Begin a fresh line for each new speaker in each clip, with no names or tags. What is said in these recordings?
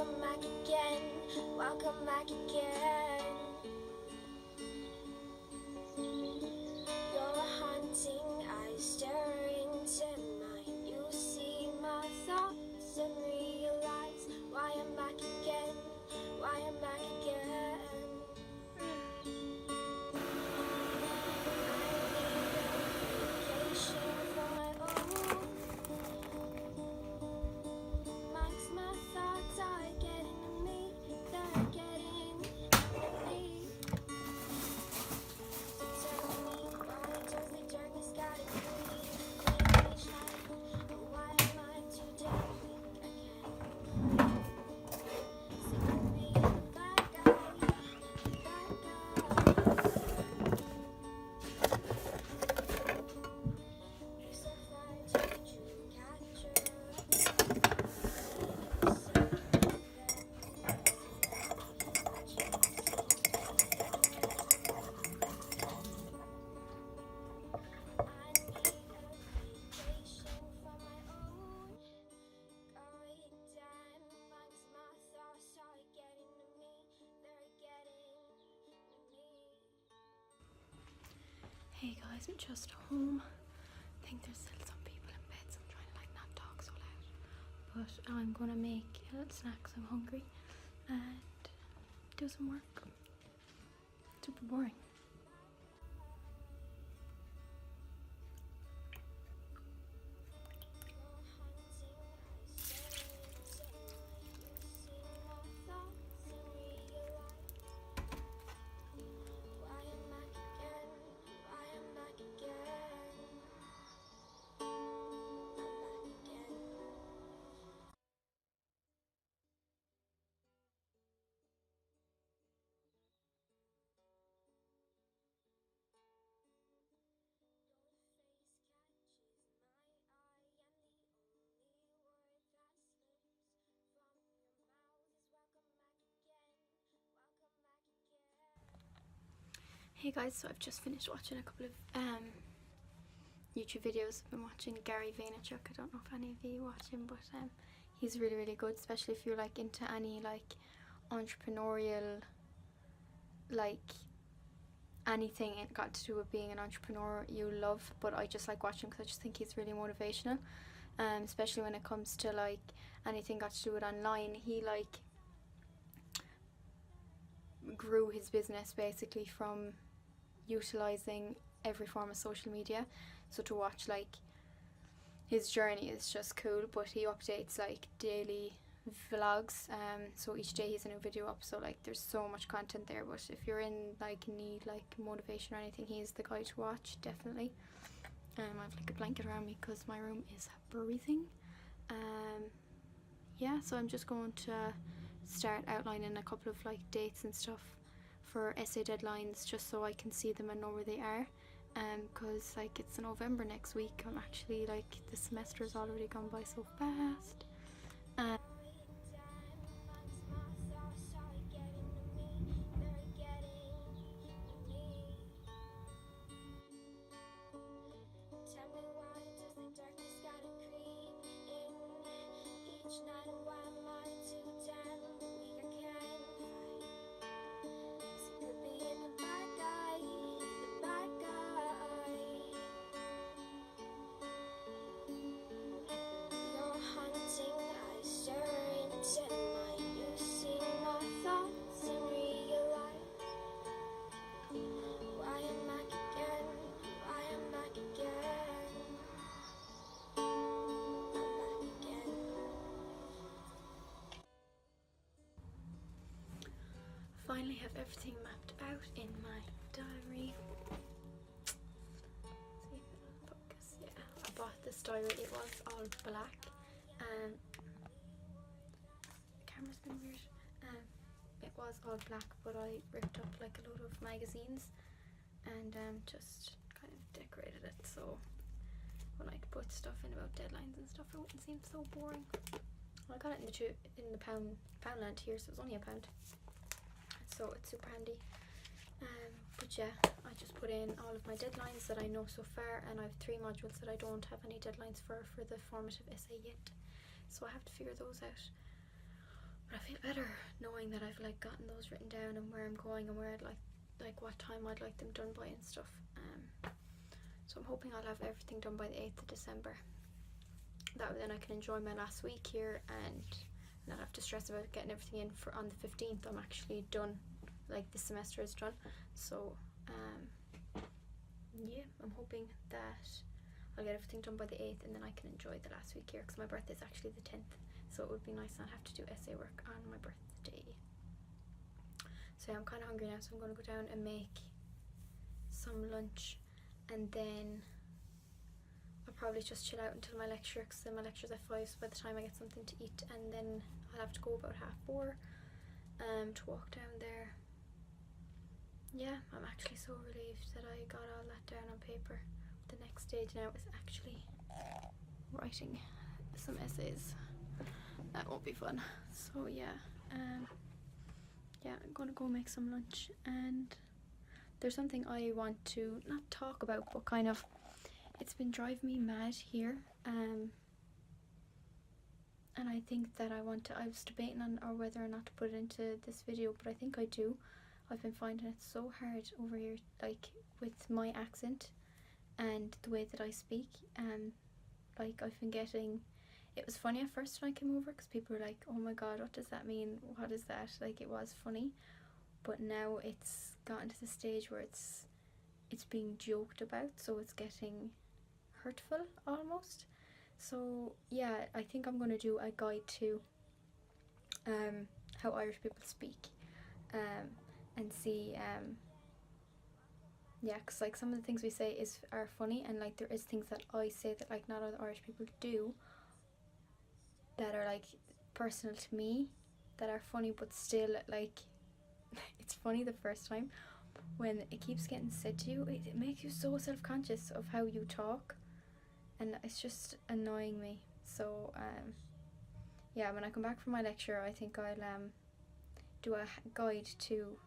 welcome back again, welcome back again. Your haunting eyes stare into mine. You see my thoughts and realize why I'm back again, why I'm back again.
Hey guys, I'm just home. I think there's still some people in bed, so I'm trying to like not talk so loud. But I'm gonna make a little snack 'cause I'm hungry and do some work. Super boring. Hey guys, so I've just finished watching a couple of YouTube videos. I've been watching Gary Vaynerchuk. I don't know if any of you watch him, but he's really, really good, especially if you're like into any like entrepreneurial, like anything it got to do with being an entrepreneur you love. But I just like watching because I just think he's really motivational, especially when it comes to like anything got to do with online. He like grew his business basically from utilizing every form of social media, so to watch like his journey is just cool. But he updates like daily vlogs, so each day he's a new video up, so like there's so much content there. But if you're in like need like motivation or anything, he's the guy to watch, definitely. I have like a blanket around me because my room is freezing. Yeah, so I'm just going to start outlining a couple of like dates and stuff for essay deadlines, just so I can see them and know where they are, because like it's November next week. I'm actually like, the semester's already gone by so fast. Finally have everything mapped out in my diary. See if it'll focus. Yeah, I bought this diary. It was all black. The camera's been weird. It was all black, but I ripped up like a load of magazines and just kind of decorated it, so when I could put stuff in about deadlines and stuff, it wouldn't seem so boring. Well, I got it in the Poundland here, so it was only £1. So it's super handy. But yeah, I just put in all of my deadlines that I know so far, and I have 3 modules that I don't have any deadlines for the formative essay yet, so I have to figure those out. But I feel better knowing that I've like gotten those written down and where I'm going and where I'd like what time I'd like them done by and stuff. So I'm hoping I'll have everything done by the 8th of December. That way then I can enjoy my last week here and not have to stress about getting everything in for on the 15th. I'm actually done, like this semester is done. So yeah, I'm hoping that I'll get everything done by the 8th and then I can enjoy the last week here because my birthday is actually the 10th. So it would be nice not have to do essay work on my birthday. So yeah, I'm kind of hungry now, so I'm going to go down and make some lunch, and then I'll probably just chill out until my lecture, because then my lecture's at 5, so by the time I get something to eat, and then I'll have to go about 4:30 to walk down there. Yeah, I'm actually so relieved that I got all that down on paper. The next stage now is actually writing some essays. That won't be fun. So yeah, yeah, I'm gonna go make some lunch, and there's something I want to not talk about, but kind of, it's been driving me mad here, and I think that I was debating on or whether or not to put it into this video, but I think I do. I've been finding it so hard over here, like with my accent and the way that I speak, and like I've been getting, it was funny at first when I came over because people were like, oh my god, what does that mean, what is that, like it was funny, but now it's gotten to the stage where it's being joked about, so it's getting hurtful almost. So yeah, I think I'm going to do a guide to how Irish people speak, and see yeah, because like some of the things we say are funny, and like there is things that I say that like not other Irish people do that are like personal to me that are funny, but still like it's funny the first time. When it keeps getting said to you, it makes you so self-conscious of how you talk, and it's just annoying me. So yeah, when I come back from my lecture, I think I'll do a guide to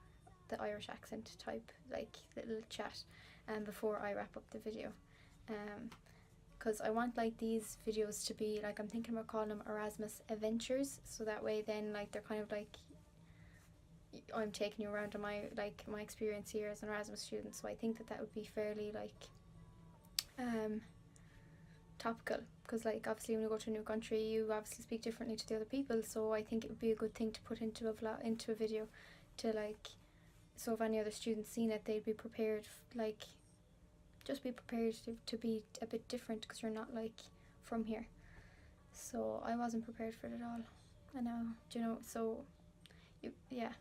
the Irish accent type, like little chat, before I wrap up the video, because I want like these videos to be like, I'm thinking about calling them Erasmus Adventures, so that way then like they're kind of like I'm taking you around on my experience here as an Erasmus student. So I think that would be fairly like topical, because like obviously when you go to a new country you obviously speak differently to the other people, so I think it would be a good thing to put into a video to like, so if any other students seen it, they'd be prepared, like just be prepared to be a bit different, because you're not like from here. So I wasn't prepared for it at all. I know, do you know, so yeah,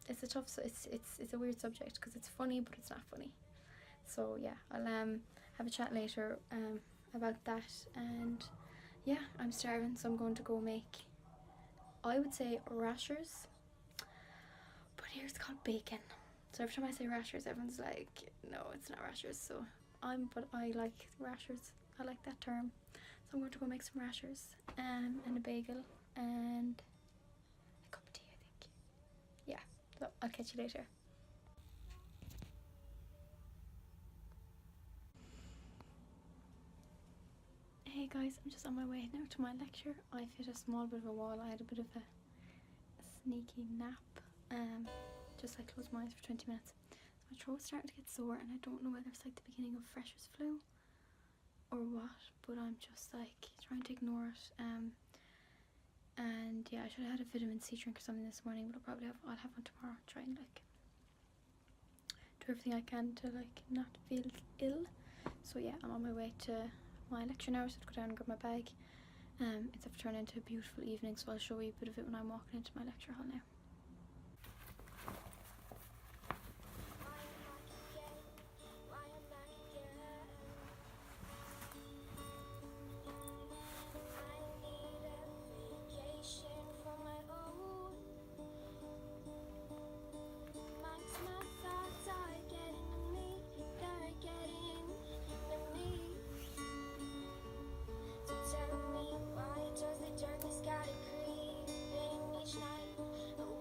it's a tough, it's a weird subject because it's funny but it's not funny. So yeah, I'll have a chat later about that. And yeah, I'm starving, so I'm going to go make, I would say, rashers, but here it's called bacon. So every time I say rashers, everyone's like, no, it's not rashers. So but I like rashers, I like that term. So I'm going to go make some rashers and a bagel and a cup of tea, I think. Yeah, so I'll catch you later. Hey guys, I'm just on my way now to my lecture. I've hit a small bit of a wall. I had a bit of a sneaky nap. Just like closed my eyes for 20 minutes. My throat's starting to get sore, and I don't know whether it's like the beginning of freshers flu or what, but I'm just like trying to ignore it. And yeah, I should have had a vitamin C drink or something this morning, but I'll have one tomorrow. Try and like do everything I can to like not feel ill. So yeah, I'm on my way to my lecture now, so I'll go down and grab my bag. It's turned into a beautiful evening, so I'll show you a bit of it when I'm walking into my lecture hall now.
Darkness got it creeping each night.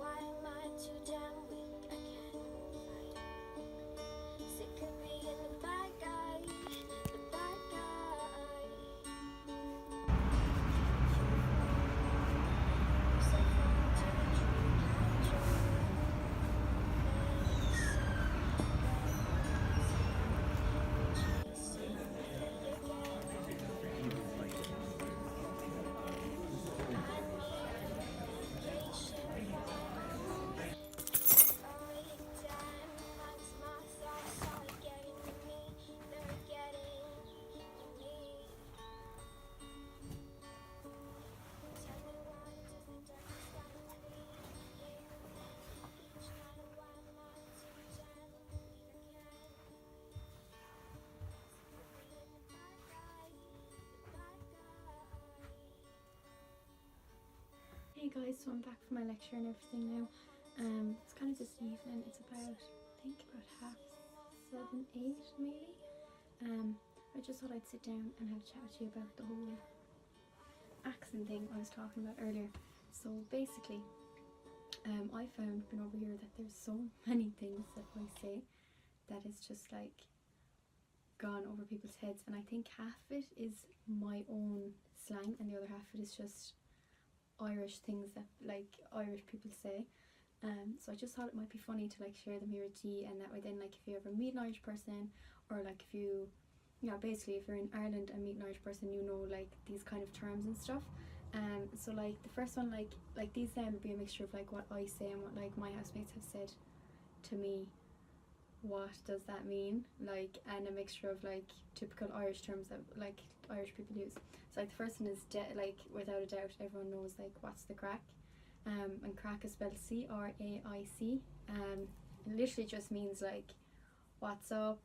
guys, so I'm back from my lecture and everything now. It's kind of this evening. It's about, I think about 7:30, 8 maybe. I just thought I'd sit down and have a chat with you about the whole accent thing I was talking about earlier. So basically, I found been over here that there's so many things that I say that is just like gone over people's heads, and I think half of it is my own slang and the other half of it is just Irish things that like Irish people say. So I just thought it might be funny to like share them here with you, and that way then like if you ever meet an Irish person, or like if you, yeah, basically if you're in Ireland and meet an Irish person, you know like these kind of terms and stuff. So like the first one, like these then would be a mixture of like what I say and what like my housemates have said to me. What does that mean? Like, and a mixture of like typical Irish terms that like Irish people use. So like the first one is like without a doubt everyone knows like what's the crack, and crack is spelled C-R-A-I-C. It literally just means like what's up,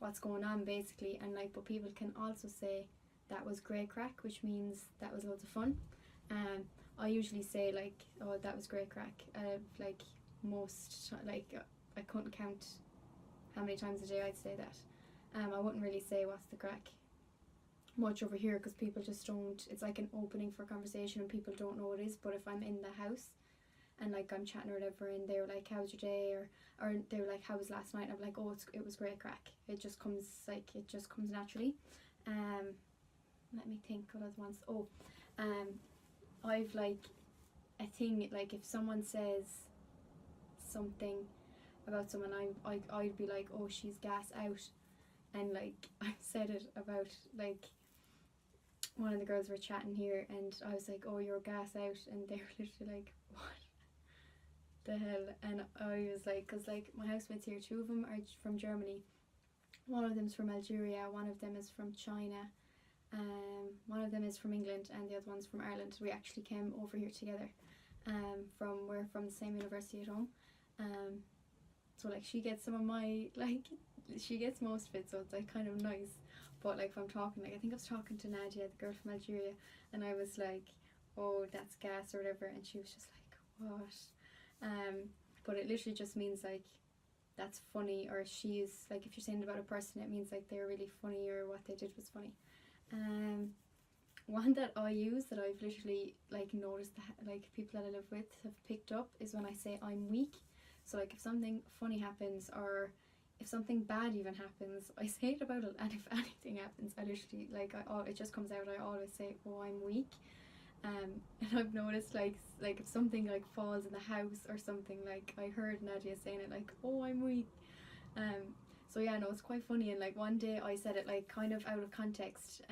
what's going on basically. And like, but people can also say that was great crack, which means that was loads of fun. I usually say like, oh, that was great crack. Like most, like I couldn't count how many times a day I'd say that. I wouldn't really say what's the crack much over here because people just don't, it's like an opening for conversation and people don't know what it is. But if I'm in the house and like I'm chatting or whatever and they're like, how's your day, or they're like, how was last night, I'm like, oh, it was great crack. It just comes naturally. Let me think what other ones. I've like a thing, like if someone says something about someone, I'd be like, oh, she's gas out. And like I've said it about like one of the girls were chatting here and I was like, oh, you're gas out, and they were literally like, what the hell? And I was like, because like my housemates here, 2 of them are from Germany, one of them's from Algeria, one of them is from China, one of them is from England, and the other one's from Ireland. We actually came over here together. We're from the same university at home. So like she gets some of my, like she gets most of it, so it's like kind of nice. But like if I'm talking, like I think I was talking to Nadia, the girl from Algeria, and I was like, oh, that's gas or whatever, and she was just like, what? But it literally just means like that's funny, or she's like, if you're saying it about a person, it means like they're really funny or what they did was funny. One that I use that I've literally like noticed that like people that I live with have picked up is when I say I'm weak. So like if something funny happens or if something bad even happens, I say it about it, and if anything happens, I literally like it just comes out. I always say, oh, I'm weak. And I've noticed like if something like falls in the house or something, like I heard Nadia saying it like, oh, I'm weak. So yeah, no, it's quite funny. And like one day I said it like kind of out of context.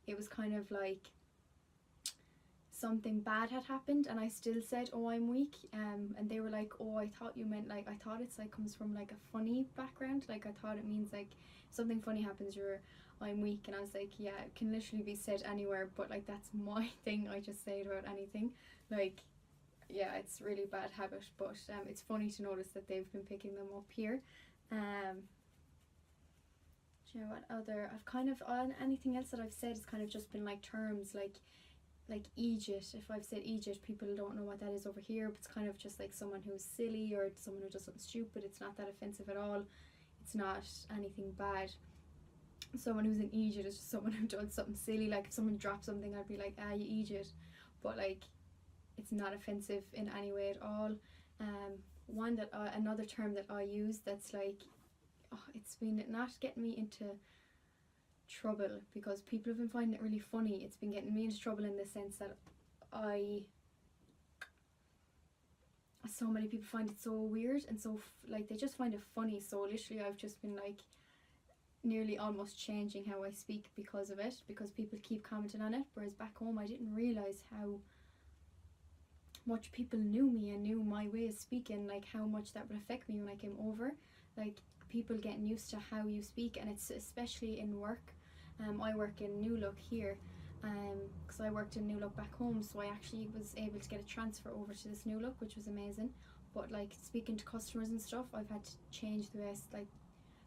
It was kind of like something bad had happened and I still said, oh, I'm weak. And they were like, oh, I thought you meant like, I thought it's like comes from like a funny background, like I thought it means like something funny happens, I'm weak. And I was like, yeah, it can literally be said anywhere, but like that's my thing, I just say it about anything. Like, yeah, it's really bad habit, but it's funny to notice that they've been picking them up here. Do you know what other, I've kind of, on anything else that I've said has kind of just been like terms like Egypt. If I've said Egypt, people don't know what that is over here, but it's kind of just like someone who's silly or someone who does something stupid. It's not that offensive at all, it's not anything bad. Someone who's an Egypt is just someone who does something silly. Like if someone dropped something, I'd be like, ah, you Egypt, but like it's not offensive in any way at all. One that another term that I use that's like, oh, it's been not getting me into trouble because people have been finding it really funny. It's been getting me into trouble in the sense that so many people find it so weird and so like they just find it funny. So literally I've just been like nearly almost changing how I speak because of it, because people keep commenting on it, whereas back home I didn't realise how much people knew me and knew my way of speaking, like how much that would affect me when I came over. Like people getting used to how you speak, and it's especially in work. I work in New Look here, because I worked in New Look back home, so I actually was able to get a transfer over to this New Look, which was amazing. But like speaking to customers and stuff, I've had to change the rest, like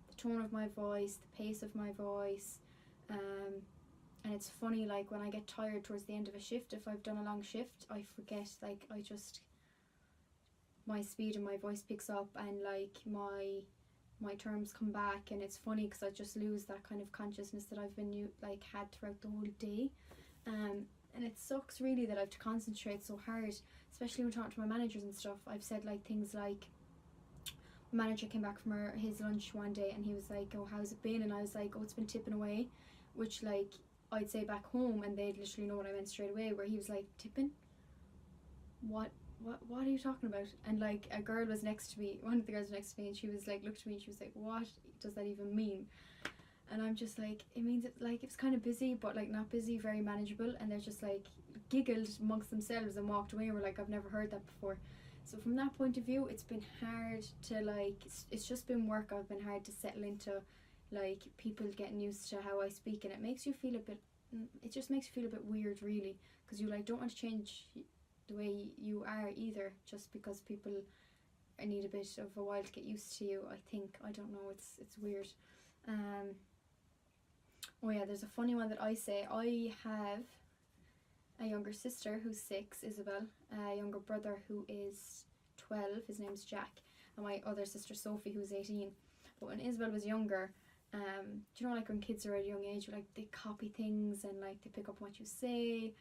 the tone of my voice, the pace of my voice, And it's funny, like when I get tired towards the end of a shift, if I've done a long shift, I forget, like I just, my speed and my voice picks up, and like my terms come back, and it's funny because I just lose that kind of consciousness that I've been had throughout the whole day. And it sucks really that I have to concentrate so hard, especially when talking to my managers and stuff. I've said like things like, my manager came back from his lunch one day and he was like, oh, how's it been? And I was like, oh, it's been tipping away, which like I'd say back home and they'd literally know what I meant straight away, where he was like, tipping? What are you talking about? And like a girl was next to me, one of the girls was next to me, and she was like, looked at me and she was like, what does that even mean? And I'm just like, it means it, like it's kind of busy, but like not busy, very manageable. And they're just like giggled amongst themselves and walked away and were like, I've never heard that before. So from that point of view, it's been hard to like, it's just been work. I've been hard to settle into like people getting used to how I speak, and it makes you feel a bit, it just makes you feel a bit weird really, because you like don't want to change the way you are either, just because people need a bit of a while to get used to you, I think. I don't know, it's weird. Oh yeah, there's a funny one that I say. I have a younger sister who's 6, Isabel, a younger brother who is 12, his name's Jack, and my other sister Sophie, who's 18. But when Isabel was younger, do you know, like when kids are at a young age, like they copy things and like they pick up what you say.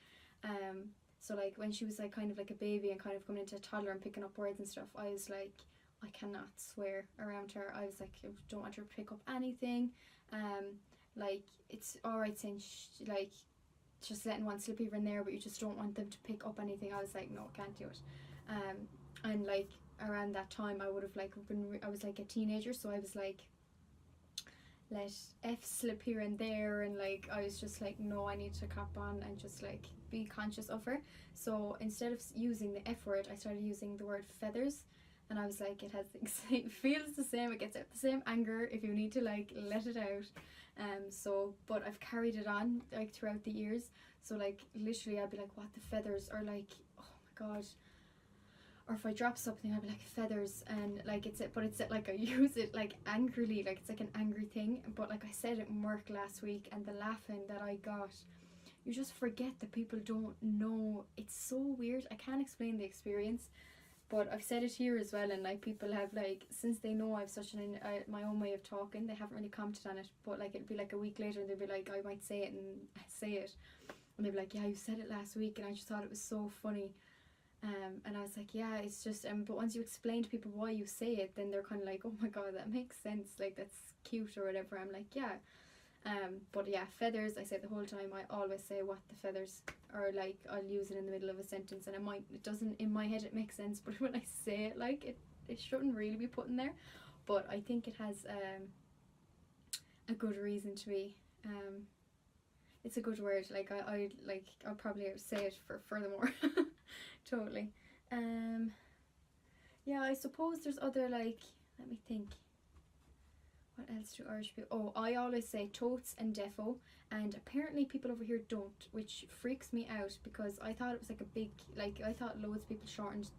So like when she was like kind of like a baby and kind of coming into a toddler and picking up words and stuff, I was like, I cannot swear around her. I was like, I don't want her to pick up anything. Like it's alright saying like just letting one slip here and there, but you just don't want them to pick up anything. I was like, no, I can't do it. And like around that time I would have like been, I was like a teenager, so I was like, let F slip here and there, and like I was just like, no, I need to cop on and just like be conscious of her. So instead of using the F word, I started using the word feathers, and I was like, it has the it feels the same, it gets out the same anger if you need to like let it out. So but I've carried it on like throughout the years, so like literally I'd be like, what the feathers, or like, oh my god, or if I drop something I'd be like, feathers, and like it's like I use it like angrily, like it's like an angry thing. But like I said it in work last week, and the laughing that I got, you just forget that people don't know. It's so weird, I can't explain the experience. But I've said it here as well, and like people have like, since they know I've such my own way of talking, they haven't really commented on it. But like it'd be like a week later and they'd be like, I might say it and say it, and they'd be like, yeah, you said it last week, and I just thought it was so funny. And I was like, yeah, it's just but once you explain to people why you say it, then they're kind of like, oh my god, that makes sense, like that's cute or whatever. I'm like, yeah. But yeah, feathers, I say the whole time. I always say, what the feathers, or like I'll use it in the middle of a sentence, and it doesn't, in my head it makes sense, but when I say it, like it shouldn't really be put in there, but I think it has a good reason to be. It's a good word, like I'll probably say it for furthermore. Totally. Yeah, I suppose there's other, like, let me think, what else do Irish people, oh, I always say totes and defo, and apparently people over here don't, which freaks me out, because I thought it was like a big, like I thought loads of people shortened.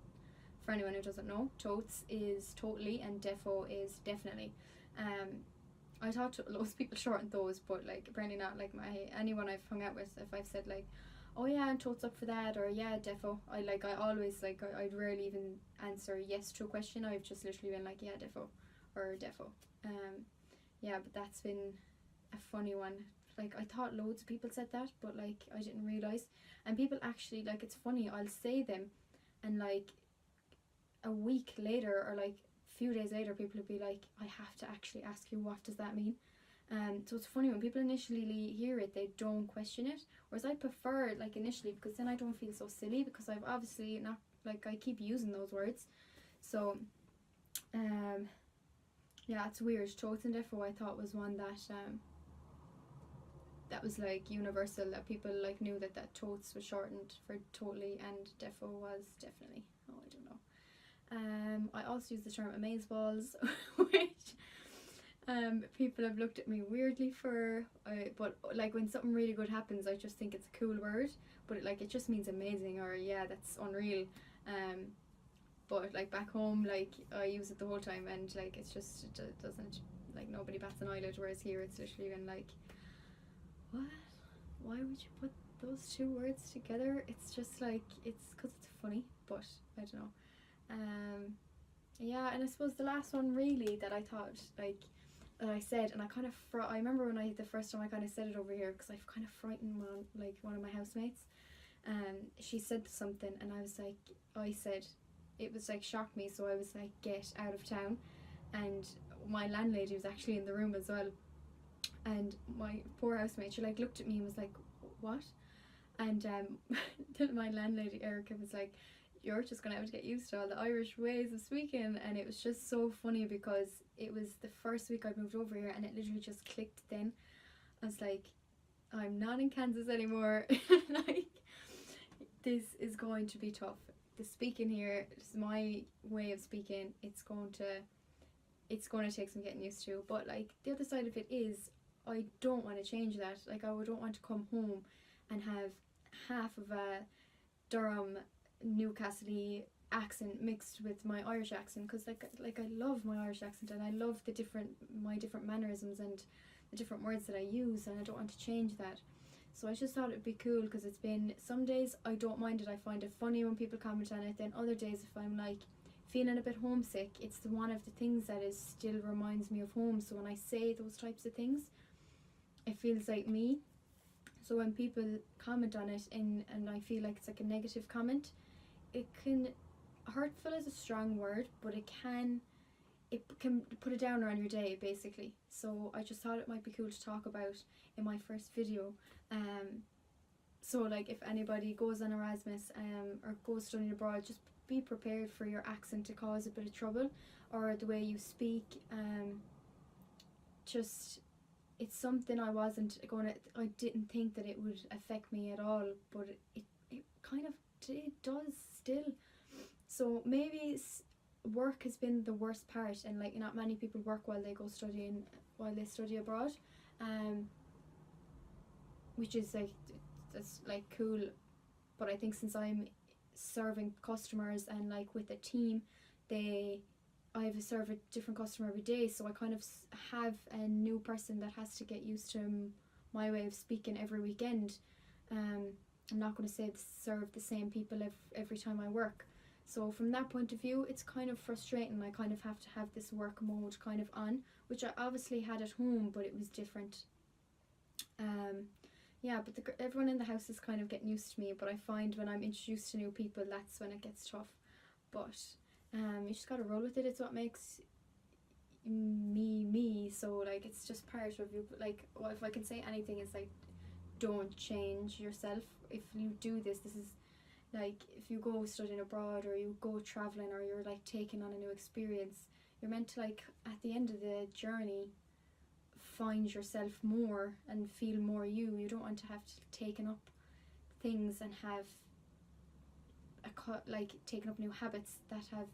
For anyone who doesn't know, totes is totally and defo is definitely. I thought loads of people shortened those, but like apparently not. Like anyone I've hung out with, if I've said like, oh yeah, and totes up for that, or yeah, defo, I always like, I'd rarely even answer yes to a question. I've just literally been like, yeah, defo, or defo. Yeah, but that's been a funny one. Like I thought loads of people said that, but like I didn't realise. And people actually, like, it's funny, I'll say them, and like a week later or like a few days later, people would be like, I have to actually ask you, what does that mean? So it's funny, when people initially hear it, they don't question it, whereas I prefer it like initially, because then I don't feel so silly, because I've obviously not, like, I keep using those words. So yeah, it's weird. Totes and defo I thought was one that that was like universal, that people like knew that totes was shortened for totally and defo was definitely. Oh, I don't know. I also use the term amazeballs, which people have looked at me weirdly for, but like when something really good happens, I just think it's a cool word, but it just means amazing, or yeah, that's unreal. But like back home, like I use it the whole time, and like it doesn't, like, nobody bats an eyelid, whereas here it's literally been like, why would you put those two words together? It's just like, it's because it's funny, but I don't know. Yeah, and I suppose the last one really that I thought, like, that I said, and I kind of I remember when the first time I kind of said it over here, because I kind of frightened one of my housemates. She said something, and I said, it was like shocked me, so I was like, get out of town. And my landlady was actually in the room as well, and my poor housemate, she like looked at me and was like, what? And my landlady Erica was like, you're just gonna have to get used to all the Irish ways of speaking. And it was just so funny, because it was the first week I'd moved over here, and it literally just clicked then. I was like, I'm not in Kansas anymore. Like, this is going to be tough. The speaking here is my way of speaking. It's going to take some getting used to. But like, the other side of it is, I don't want to change that. Like, I don't want to come home and have half of a Durham, Newcastle accent mixed with my Irish accent, because like I love my Irish accent, and I love my different mannerisms and the different words that I use, and I don't want to change that. So I just thought it'd be cool, because it's been, some days I don't mind it, I find it funny when people comment on it. Then other days, if I'm like feeling a bit homesick, it's one of the things that still reminds me of home. So when I say those types of things, it feels like me. So when people comment on it and I feel like it's like a negative comment, it can, hurtful is a strong word, but it can put a downer on your day, basically. So I just thought it might be cool to talk about in my first video. So like, if anybody goes on Erasmus or goes studying abroad, just be prepared for your accent to cause a bit of trouble, or the way you speak. Just, it's something I didn't think that it would affect me at all, but it kind of does still. So maybe work has been the worst part, and like, not many people work while they study abroad, which is like, that's like cool. But I think since I'm serving customers and like with a team, I have to serve a different customer every day, so I kind of have a new person that has to get used to my way of speaking every weekend. I'm not going to say serve the same people every time I work. So from that point of view, it's kind of frustrating. I kind of have to have this work mode kind of on, which I obviously had at home, but it was different. Yeah, but everyone in the house is kind of getting used to me, but I find when I'm introduced to new people, that's when it gets tough. But you just gotta roll with it. It's what makes me. So like, it's just part of you. Like, well, if I can say anything, it's like, don't change yourself. If you do this is like, if you go studying abroad, or you go traveling, or you're like taking on a new experience, you're meant to, like, at the end of the journey, find yourself more and feel more you. You don't want to have to taken up things and have taken up new habits that have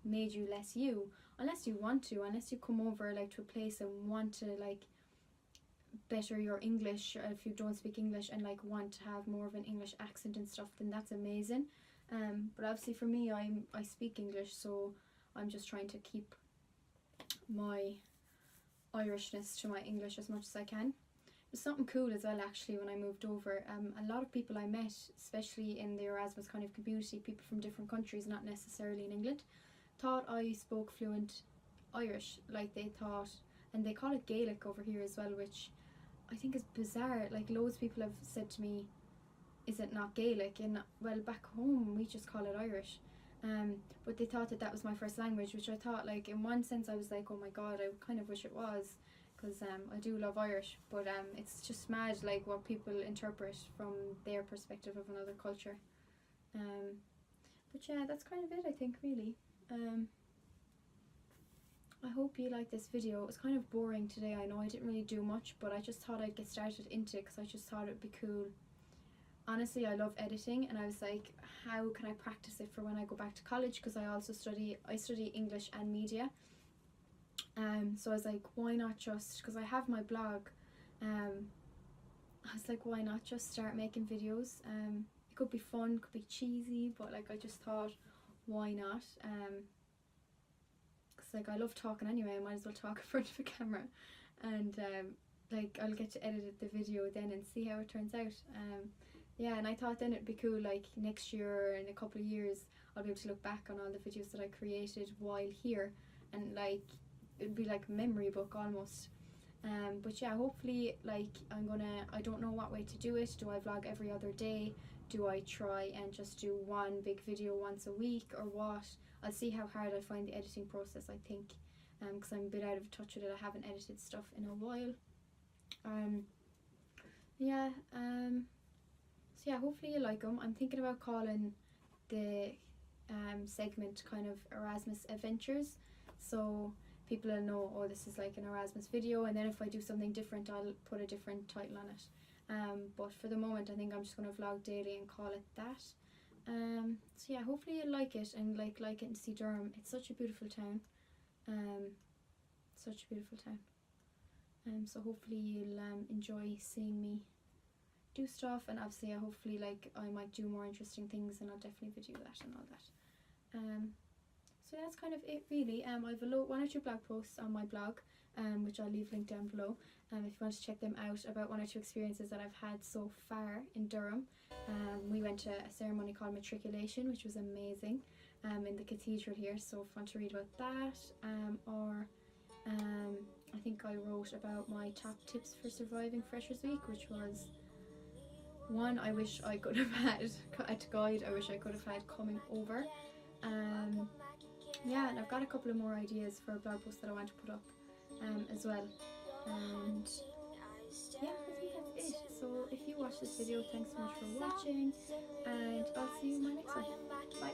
made you less you, unless you want to, unless you come over like to a place and want to like better your English. If you don't speak English and like want to have more of an English accent and stuff, then that's amazing. But obviously for me, I speak English, so I'm just trying to keep my Irishness to my English as much as I can. It was something cool as well, actually, when I moved over. A lot of people I met, especially in the Erasmus kind of community, people from different countries, not necessarily in England, thought I spoke fluent Irish. Like, they thought, and they call it Gaelic over here as well, which I think is bizarre. Like, loads of people have said to me, is it not Gaelic? And well, back home we just call it Irish. But they thought that was my first language, which I thought, like, in one sense I was like, oh my god, I kind of wish it was, because I do love Irish. But it's just mad, like, what people interpret from their perspective of another culture. But yeah, that's kind of it, I think, really. I hope you like this video. It was kind of boring today, I know. I didn't really do much, but I just thought I'd get started into it, because I just thought it'd be cool. Honestly, I love editing, and I was like, how can I practice it for when I go back to college? Because I study English and media. So I was like, why not just, because I have my blog, I was like, why not just start making videos? It could be fun, could be cheesy, but like, I just thought, why not? Because like, I love talking anyway, I might as well talk in front of a camera. And like I'll get to edit the video then and see how it turns out. Yeah, and I thought then it'd be cool, like next year or in a couple of years I'll be able to look back on all the videos that I created while here, and like it'd be like a memory book almost. But yeah, hopefully, like I don't know what way to do it. Do I vlog every other day? Do I try and just do one big video once a week, or what? I'll see how hard I find the editing process, I think, because I'm a bit out of touch with it. I haven't edited stuff in a while. Yeah, so yeah, hopefully you like them. I'm thinking about calling the segment kind of Erasmus Adventures, so people will know, oh, this is like an Erasmus video, and then if I do something different I'll put a different title on it. But for the moment I think I'm just going to vlog daily and call it that. So yeah, hopefully you like it and like it and see Durham. It's such a beautiful town. Such a beautiful town. So hopefully you'll enjoy seeing me do stuff, and obviously hopefully like I might do more interesting things, and I'll definitely video that and all that. So that's kind of it really. I have one or two blog posts on my blog, which I'll leave linked down below, if you want to check them out, about one or two experiences that I've had so far in Durham. We went to a ceremony called Matriculation, which was amazing, in the cathedral here, so if you want to read about that, or I think I wrote about my top tips for surviving Freshers Week, which was one I wish I could have had, a guide I wish I could have had coming over. Yeah, and I've got a couple of more ideas for blog posts that I want to put up as well. And yeah, I think that's it. So if you watch this video, thanks so much for watching, and I'll see you in my next one. Bye.